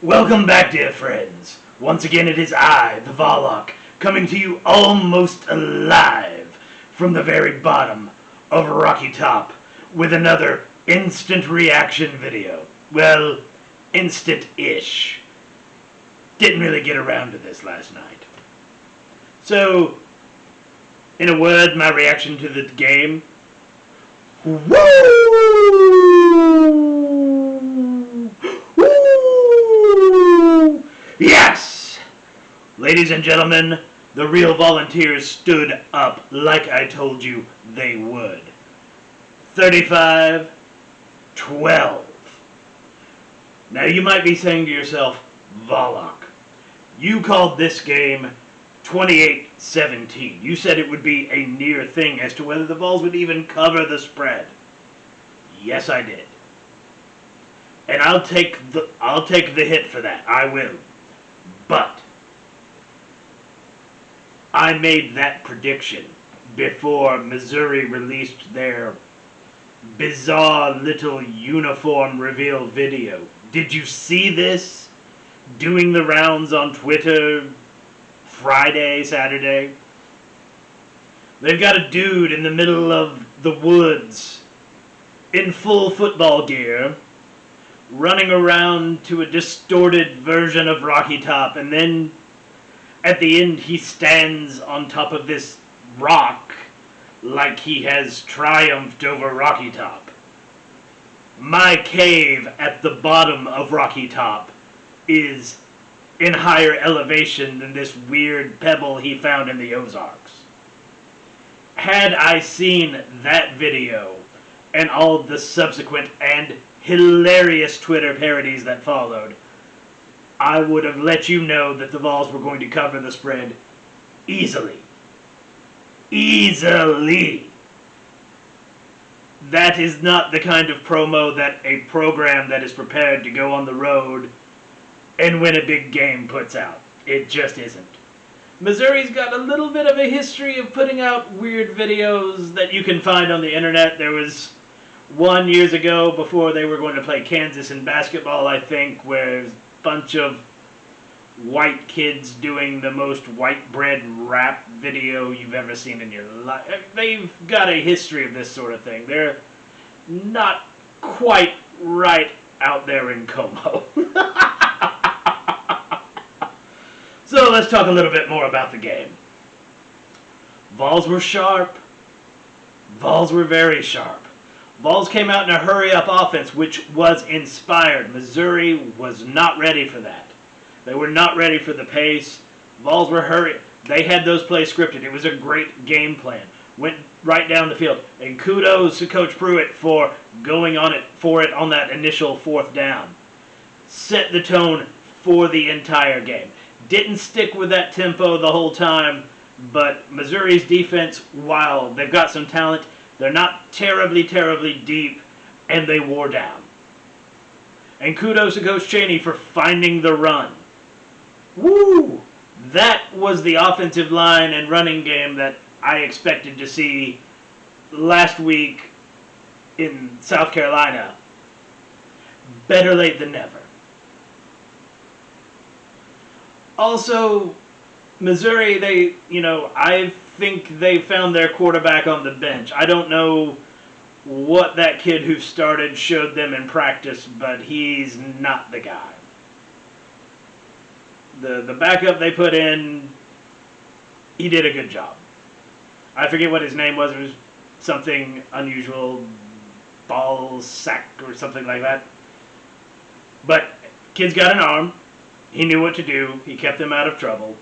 Welcome back, dear friends. Once again, it is I, the Vollock, coming to you almost alive from the very bottom of Rocky Top with another instant reaction video. Well, instant-ish. Didn't really get around to this last night. So, in a word, my reaction to the game. Woo! Yes! Ladies and gentlemen, the real volunteers stood up like I told you they would. 35-12. Now you might be saying to yourself, Vollock, you called this game 28-17. You said it would be a near thing as to whether the Vols would even cover the spread. Yes, I did. And I'll take the hit for that. I will. But I made that prediction before Missouri released their bizarre little uniform reveal video. Did you see this doing the rounds on Twitter Friday, Saturday? They've got a dude in the middle of the woods in full football gear running around to a distorted version of Rocky Top, and then at the end he stands on top of this rock like he has triumphed over Rocky Top. My cave at the bottom of Rocky Top is in higher elevation than this weird pebble he found in the Ozarks. Had I seen that video and all the subsequent and hilarious Twitter parodies that followed, I would have let you know that the Vols were going to cover the spread easily. Easily. That is not the kind of promo that a program that is prepared to go on the road and win a big game puts out. It just isn't. Missouri's got a little bit of a history of putting out weird videos that you can find on the internet. There was one years ago before they were going to play Kansas in basketball, I think, where a bunch of white kids doing the most white bread rap video you've ever seen in your life. They've got a history of this sort of thing. They're not quite right out there in Como. So let's talk a little bit more about the game. Vols were sharp. Vols were very sharp. Vols came out in a hurry-up offense, which was inspired. Missouri was not ready for that. They were not ready for the pace. Vols were hurry. They had those plays scripted. It was a great game plan. Went right down the field. And kudos to Coach Pruitt for going for it on that initial fourth down. Set the tone for the entire game. Didn't stick with that tempo the whole time, but Missouri's defense, while they've got some talent, they're not terribly, terribly deep, and they wore down. And kudos to Coach Chaney for finding the run. Woo! That was the offensive line and running game that I expected to see last week in South Carolina. Better late than never. Also, Missouri, I think they found their quarterback on the bench. I don't know what that kid who started showed them in practice, but he's not the guy. The backup they put in, he did a good job. I forget what his name was. It was something unusual, ball sack or something like that. But kid's got an arm. He knew what to do. He kept them out of trouble.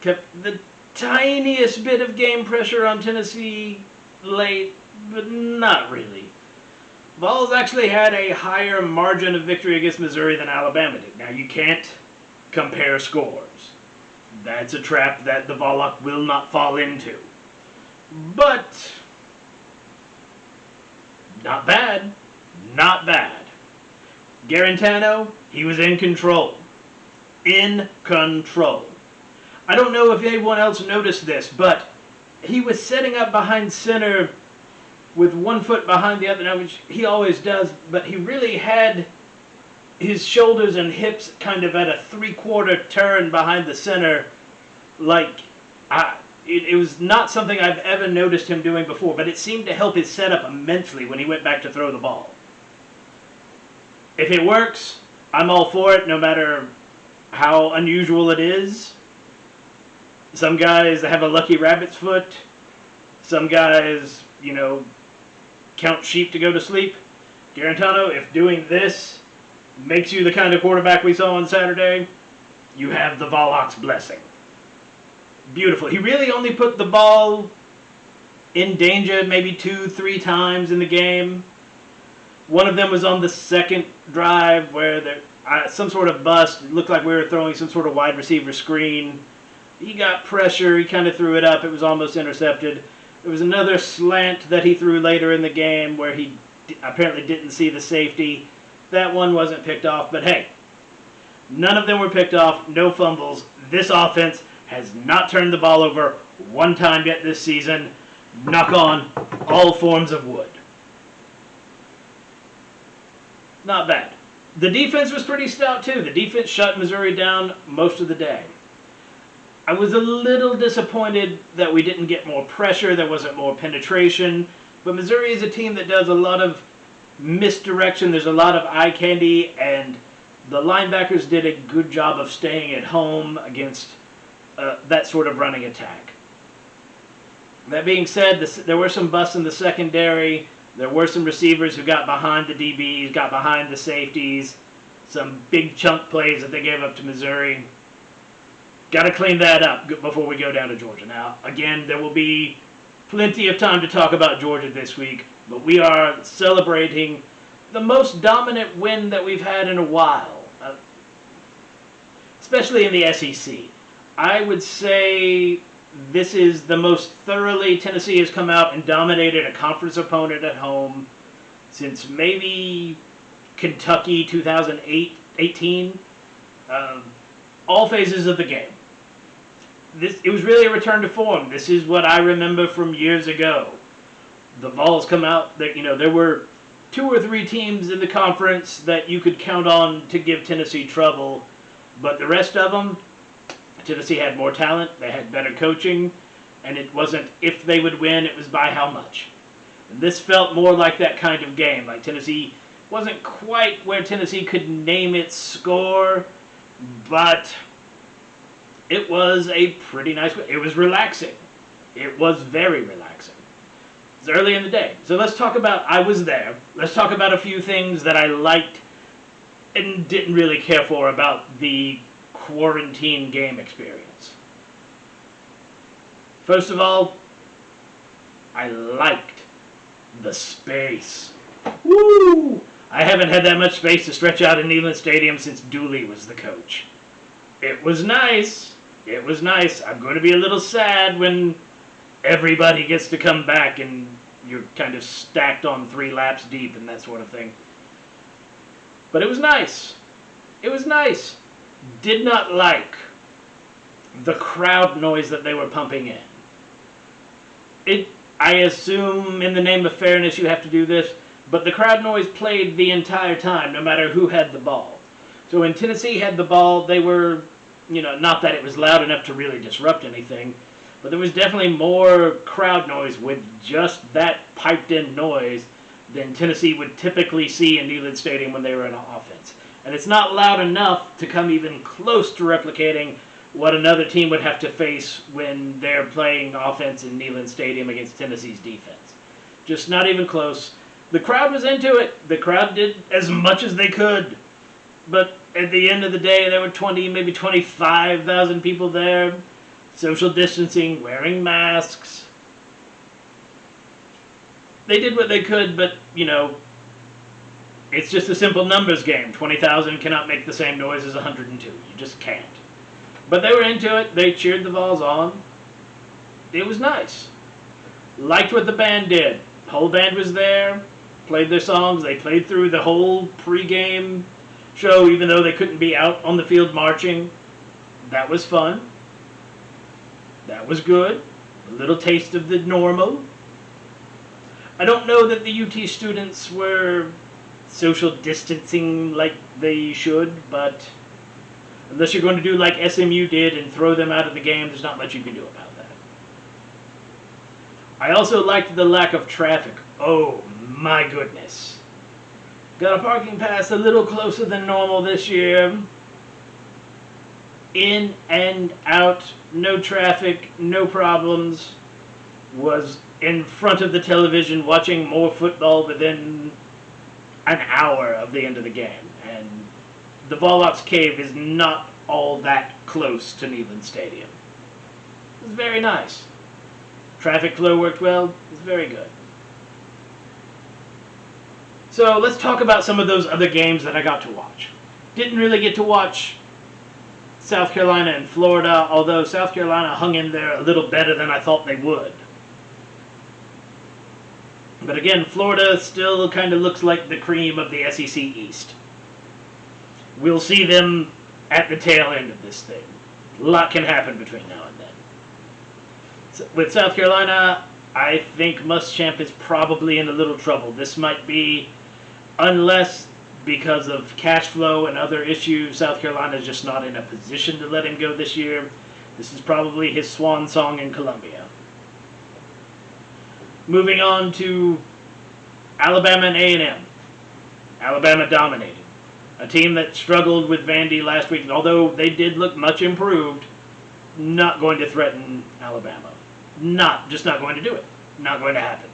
Kept the tiniest bit of game pressure on Tennessee late, but not really. Vols actually had a higher margin of victory against Missouri than Alabama did. Now, you can't compare scores. That's a trap that the Vollock will not fall into. But not bad. Not bad. Garantano, he was in control. In control. I don't know if anyone else noticed this, but he was setting up behind center with one foot behind the other, which he always does, but he really had his shoulders and hips kind of at a 3/4 turn behind the center, like it was not something I've ever noticed him doing before, but it seemed to help his setup immensely when he went back to throw the ball. If it works, I'm all for it, no matter how unusual it is. Some guys have a lucky rabbit's foot. Some guys, count sheep to go to sleep. Garantano, if doing this makes you the kind of quarterback we saw on Saturday, you have the Vollock's blessing. Beautiful. He really only put the ball in danger maybe 2-3 times in the game. One of them was on the second drive where there some sort of bust. It looked like we were throwing some sort of wide receiver screen. He got pressure. He kind of threw it up. It was almost intercepted. There was another slant that he threw later in the game where he apparently didn't see the safety. That one wasn't picked off. But hey, none of them were picked off. No fumbles. This offense has not turned the ball over one time yet this season. Knock on all forms of wood. Not bad. The defense was pretty stout too. The defense shut Missouri down most of the day. I was a little disappointed that we didn't get more pressure, there wasn't more penetration, but Missouri is a team that does a lot of misdirection, there's a lot of eye candy, and the linebackers did a good job of staying at home against that sort of running attack. That being said, there were some busts in the secondary. There were some receivers who got behind the DBs, got behind the safeties. Some big chunk plays that they gave up to Missouri. Got to clean that up before we go down to Georgia. Now, again, there will be plenty of time to talk about Georgia this week, but we are celebrating the most dominant win that we've had in a while, especially in the SEC. I would say this is the most thoroughly Tennessee has come out and dominated a conference opponent at home since maybe Kentucky 2018. All phases of the game. It was really a return to form. This is what I remember from years ago. The Vols come out. There were 2 or 3 teams in the conference that you could count on to give Tennessee trouble, but the rest of them, Tennessee had more talent, they had better coaching, and it wasn't if they would win, it was by how much. And this felt more like that kind of game. Like Tennessee wasn't quite where Tennessee could name its score, but it was a pretty nice win. It was relaxing. It was very relaxing. It's early in the day. So let's talk about, I was there. Let's talk about a few things that I liked and didn't really care for about the quarantine game experience. First of all, I liked the space. Woo! I haven't had that much space to stretch out in Neyland Stadium since Dooley was the coach. It was nice. It was nice. I'm going to be a little sad when everybody gets to come back and you're kind of stacked on 3 laps deep and that sort of thing. But it was nice. It was nice. Did not like the crowd noise that they were pumping in. I assume in the name of fairness you have to do this, but the crowd noise played the entire time, no matter who had the ball. So when Tennessee had the ball, they were, not that it was loud enough to really disrupt anything, but there was definitely more crowd noise with just that piped-in noise than Tennessee would typically see in Neyland Stadium when they were in offense. And it's not loud enough to come even close to replicating what another team would have to face when they're playing offense in Neyland Stadium against Tennessee's defense. Just not even close. The crowd was into it. The crowd did as much as they could. But at the end of the day, there were 20, maybe 25,000 people there. Social distancing, wearing masks. They did what they could, but, it's just a simple numbers game. 20,000 cannot make the same noise as 102. You just can't. But they were into it. They cheered the Vols on. It was nice. Liked what the band did. The whole band was there. Played their songs. They played through the whole pregame show, even though they couldn't be out on the field marching. That was fun. That was good. A little taste of the normal. I don't know that the UT students were social distancing like they should, but unless you're going to do like SMU did and throw them out of the game, there's not much you can do about that. I also liked the lack of traffic. Oh my goodness. Got a parking pass a little closer than normal this year. In and out, no traffic, no problems. Was in front of the television watching more football within an hour of the end of the game. And the Vollock's Cave is not all that close to Neyland Stadium. It was very nice. Traffic flow worked well. It was very good. So let's talk about some of those other games that I got to watch. Didn't really get to watch South Carolina and Florida, although South Carolina hung in there a little better than I thought they would. But again, Florida still kind of looks like the cream of the SEC East. We'll see them at the tail end of this thing. A lot can happen between now and then. So with South Carolina, I think Muschamp is probably in a little trouble. This might be, unless because of cash flow and other issues, South Carolina is just not in a position to let him go this year. This is probably his swan song in Columbia. Moving on to Alabama and A&M. Alabama dominated. A team that struggled with Vandy last week, although they did look much improved, not going to threaten Alabama. Just not going to do it. Not going to happen.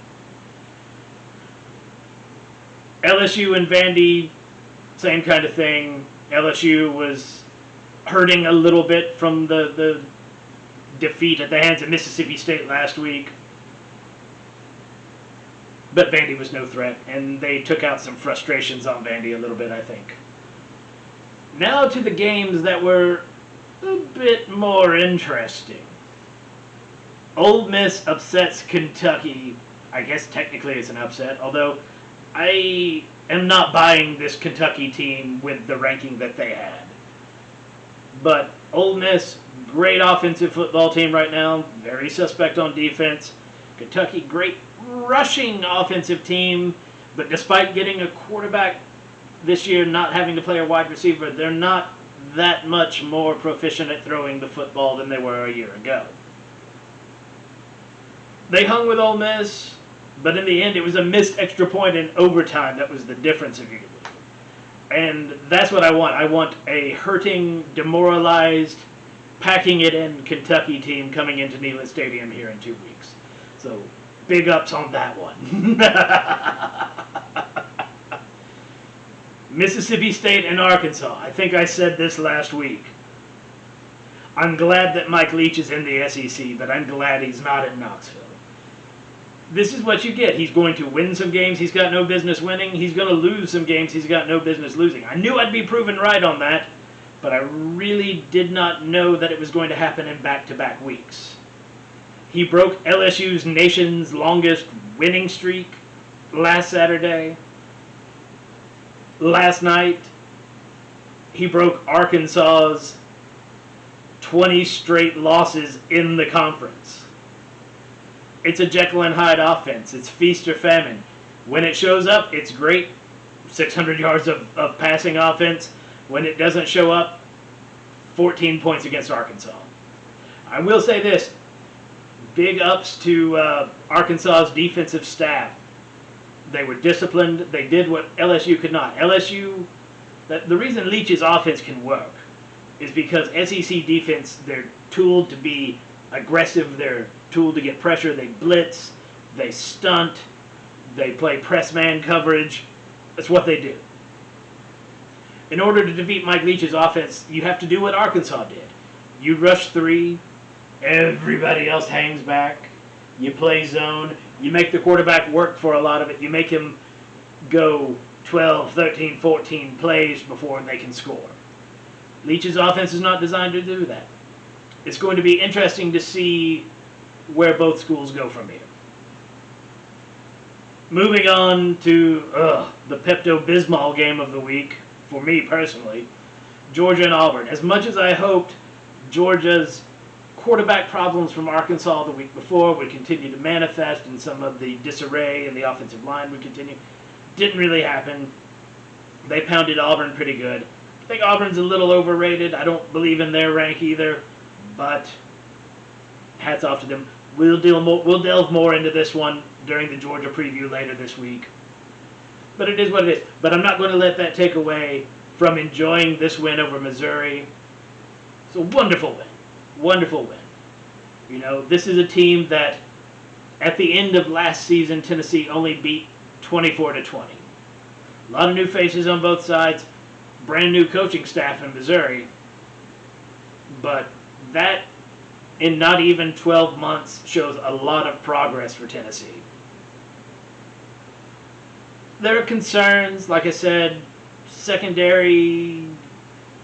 LSU and Vandy, same kind of thing. LSU was hurting a little bit from the defeat at the hands of Mississippi State last week. But Vandy was no threat, and they took out some frustrations on Vandy a little bit, I think. Now to the games that were a bit more interesting. Ole Miss upsets Kentucky. I guess technically it's an upset, although I am not buying this Kentucky team with the ranking that they had. But Ole Miss, great offensive football team right now, very suspect on defense. Kentucky, great rushing offensive team, but despite getting a quarterback this year, not having to play a wide receiver, they're not that much more proficient at throwing the football than they were a year ago. They hung with Ole Miss, but in the end it was a missed extra point in overtime that was the difference of you. And that's what I want. I want a hurting, demoralized, packing it in Kentucky team coming into Neyland Stadium here in 2 weeks. So, big ups on that one. Mississippi State and Arkansas. I think I said this last week. I'm glad that Mike Leach is in the SEC, but I'm glad he's not in Knoxville. This is what you get. He's going to win some games he's got no business winning. He's going to lose some games he's got no business losing. I knew I'd be proven right on that, but I really did not know that it was going to happen in back-to-back weeks. He broke LSU's nation's longest winning streak last Saturday. Last night, he broke Arkansas's 20 straight losses in the conference. It's a Jekyll and Hyde offense. It's feast or famine. When it shows up, it's great. 600 yards of passing offense. When it doesn't show up, 14 points against Arkansas. I will say this. Big ups to Arkansas's defensive staff. They were disciplined. They did what LSU could not. The reason Leach's offense can work is because SEC defense, they're tooled to be aggressive. They're tooled to get pressure. They blitz. They stunt. They play press man coverage. That's what they do. In order to defeat Mike Leach's offense, you have to do what Arkansas did. You rush three. Everybody else hangs back. You play zone. You make the quarterback work for a lot of it. You make him go 12, 13, 14 plays before they can score. Leach's offense is not designed to do that. It's going to be interesting to see where both schools go from here. Moving on to the Pepto-Bismol game of the week, for me personally, Georgia and Auburn. As much as I hoped Georgia's quarterback problems from Arkansas the week before would continue to manifest and some of the disarray in the offensive line would continue, didn't really happen. They pounded Auburn pretty good. I think Auburn's a little overrated. I don't believe in their rank either, but hats off to them. We'll delve more into this one during the Georgia preview later this week. But it is what it is. But I'm not going to let that take away from enjoying this win over Missouri. It's a wonderful win. Wonderful win. You know, this is a team that at the end of last season, Tennessee only beat 24-20. A lot of new faces on both sides. Brand new coaching staff in Missouri. But that, in not even 12 months, shows a lot of progress for Tennessee. There are concerns, like I said, secondary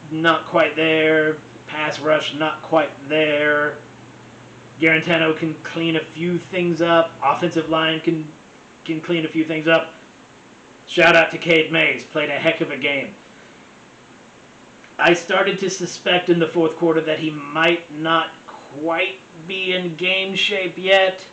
not quite there, pass rush not quite there. Garantano can clean a few things up, offensive line can clean a few things up. Shout out to Cade Mays, played a heck of a game. I started to suspect in the fourth quarter that he might not quite be in game shape yet.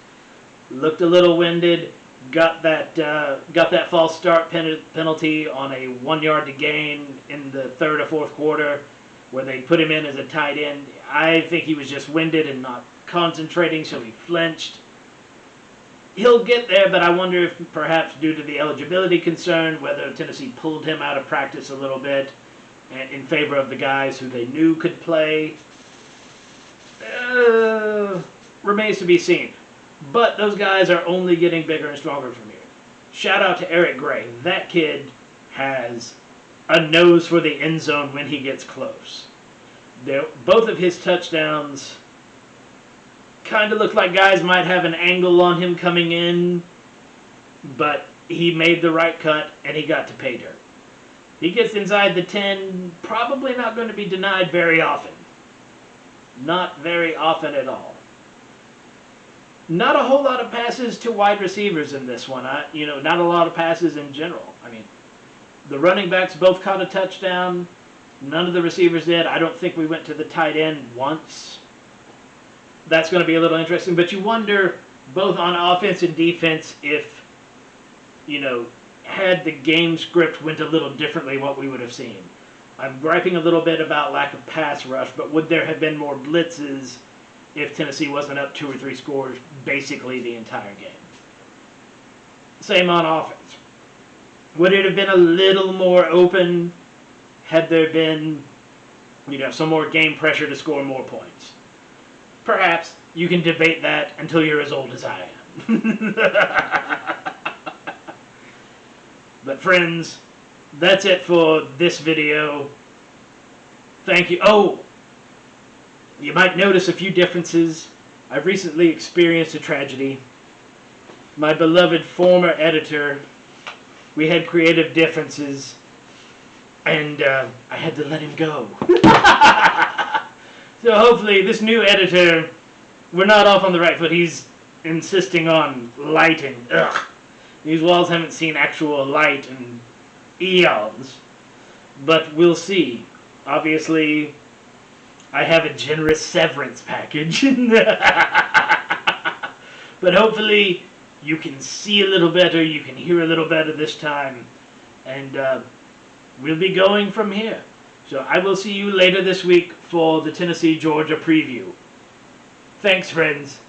Looked a little winded. Got that false start penalty on a 1 yard to gain in the third or fourth quarter, where they put him in as a tight end. I think he was just winded and not concentrating, so he flinched. He'll get there, but I wonder if perhaps due to the eligibility concern, whether Tennessee pulled him out of practice a little bit in favor of the guys who they knew could play. Remains to be seen. But those guys are only getting bigger and stronger from here. Shout out to Eric Gray. That kid has a nose for the end zone when he gets close. Both of his touchdowns kind of looked like guys might have an angle on him coming in, but he made the right cut and he got to pay dirt. He gets inside the 10, probably not going to be denied very often. Not very often at all. Not a whole lot of passes to wide receivers in this one. Not a lot of passes in general. I mean, the running backs both caught a touchdown. None of the receivers did. I don't think we went to the tight end once. That's going to be a little interesting. But you wonder, both on offense and defense, if, had the game script went a little differently, what we would have seen. I'm griping a little bit about lack of pass rush, but would there have been more blitzes if Tennessee wasn't up 2 or 3 scores basically the entire game? Same on offense. Would it have been a little more open had there been, some more game pressure to score more points? Perhaps. You can debate that until you're as old as I am. But friends, that's it for this video. Thank you. Oh! You might notice a few differences. I've recently experienced a tragedy. My beloved former editor, we had creative differences, and I had to let him go. So hopefully this new editor, we're not off on the right foot. He's insisting on lighting. Ugh. These walls haven't seen actual light in eons. But we'll see. Obviously, I have a generous severance package. But hopefully you can see a little better, you can hear a little better this time, and we'll be going from here. So I will see you later this week for the Tennessee-Georgia preview. Thanks, friends.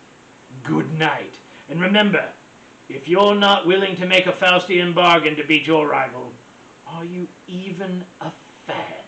Good night. And remember, if you're not willing to make a Faustian bargain to beat your rival, are you even a fan?